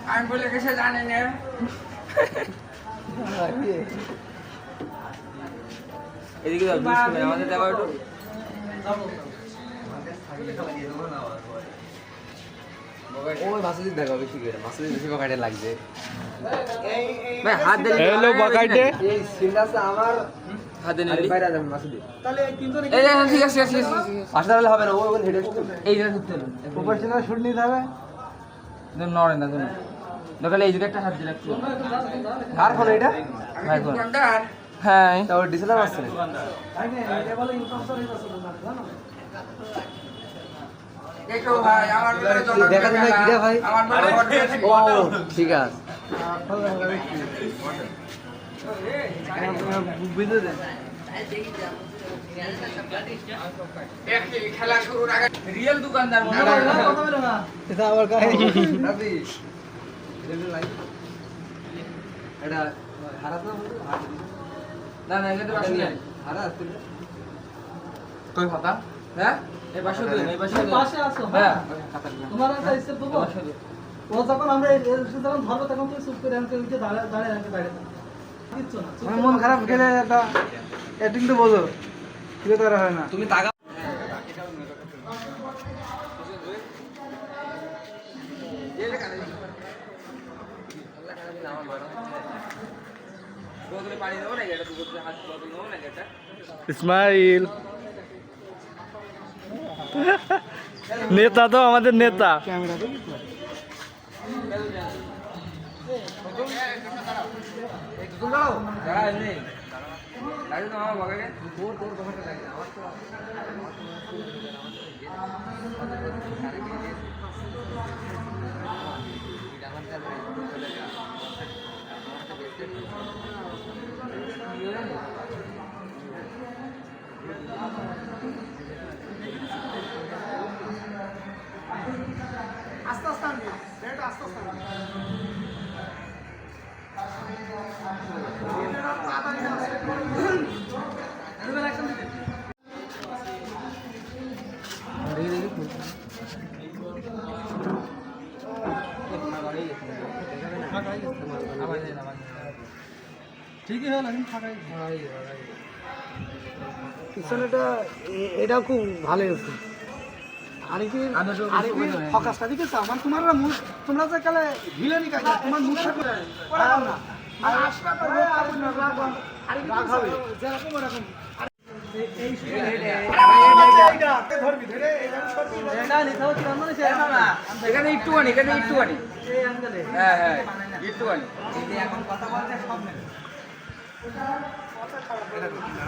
আমি বলে গেছে জানি না এদিকে আমাদের দেওয়া একটু ওই মাসুদি দেখো বেশি করে মাসুদি বেশি পকেটে লাগছে ভাই হাত দিলে হ্যালো পকেটে এই সিনটা আমার হাতে নিলি বাইরে যাবে মাসুদি তাহলে তিনজন এই ঠিক আছে ঠিক আছে পাঁচটা হলে হবে না ওই হেডে এই জায়গা করতে হবে প্রফেশনাল শুট নিতে হবে দেন নড়ে না তুমি দোকানে এই জায়গা একটা হাত দিলে একটু আর ফোন এটা ভাই ফোন হ্যাঁ তাও ডিসেলার আসছে ভাই না এটা বলে ইনফ্রাস্ট্রাকচার হইছে জানো দেখো ভাই আমার ভিতরে দেখা দেন কি রে ভাই আমার ও ঠিক আছে ভিডিও দেন খেলা শুরুর আগে রিয়েল দোকানদার মনে হয় কথা বলো না এটা আবার কাহে রাজি রিয়েল লাইভ এটা হারাত না না এটা বাসি না হারাত তুই কথা হ্যাঁ এই পাশে তুই এই পাশে আছো হ্যাঁ তোমার একটা স্টেপ দেবো ও যখন আমরা এই যখন ধরবো তখন তুই চুপ করে আনতে উঠে দাঁড়িয়ে রাখতে বাইরে কিচ্ছু না মন খারাপ গেলে একটা অ্যাক্টিং তো বোঝো কি করা হয় না তুমি তাগা ইসমাইল নেতা তো আমাদের নেতা আস্তে আস্তে আনবি রেট আস্তে আস্তে আনবি ঠিকই হলো কিন্তু ফাঁকাই পিছনেটা এটাও খুব ভালোই হচ্ছে ফোকাসটা দিকে আমার তোমার মুখ তোমরা যে কালে ভিলেনি কাজ তোমার মুখ না আর আসবা তো রাগ হবে যেরকম ওরকম এই ধরবি ধরে এটা নিতাও কি মানে এখানে একটুখানি এই অ্যাঙ্গেলে হ্যাঁ হ্যাঁ একটুখানি এই এখন কথা বলতে সব নেই কথা খারাপ এটা কি না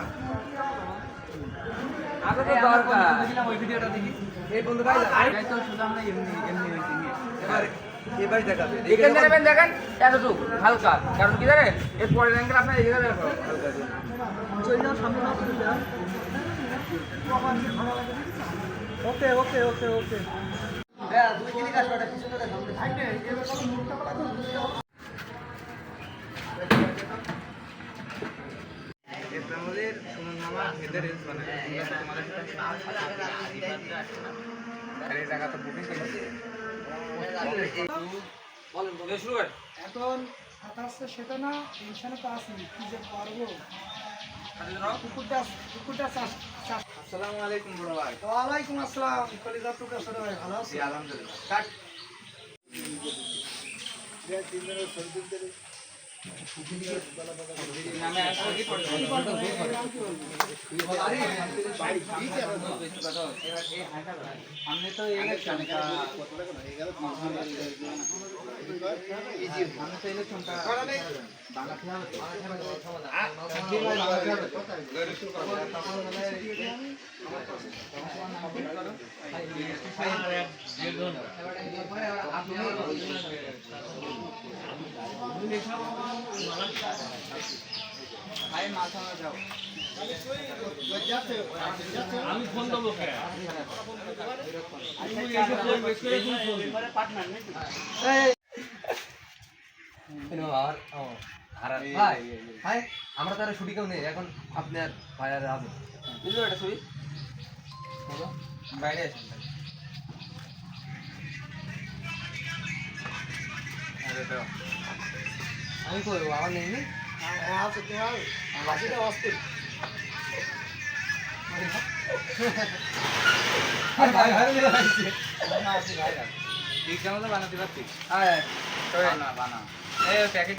আগে তো দরকার বুঝলাম ওই ভিডিওটা দেখি এই বন্ধু ভাই আই তো শুধু আমরা এমনি হইছি এবার দেখাবে এখানে দেখেন এতটুকু হালকা কারণ কি জানেন এর পরের অ্যাঙ্গেল আপনার এই জায়গায় দেখো হালকা চলে সামনে না ওকে ওকে ওকে ওকে হ্যাঁ দুই কিলি কাজ করে পিছনে দেখো সাইডে এর কোনো মুখটা বলা তো আমাদের সুমন মামা এদের রিলস বানায় তোমাদের সাথে জায়গা তো বুকিং করেছে বলেন বলে শুরু কর এখন কথা আছে সেটা না টেনশনে তো আছে কি যে করব কুকুরটা আসসালামু আলাইকুম বড় ভাই ওয়া আলাইকুম আসসালাম কলিজা টুকা ছোট ভাই ভালো আছি আলহামদুলিল্লাহ কাট যে তিন দিনের সরদিন দিলে নামে আসলে পড়ে हमने तो इलेक्शन का हमने तो इलेक्शन का बांगा ভাই মাথা যাও আমি ফোন দেবো পার্টনার ভাই ভাই আমরা তার ছুটি কেউ নেই এখন আপনার ভাই আর আবেন বুঝলো এটা ছবি বাইরে আসেন আমি করবো আমার নেই নি বাকিটা অস্থির ভাই ভাই ঠিক কেমন বানাতে পারছিস বানা বানা এই প্যাকেট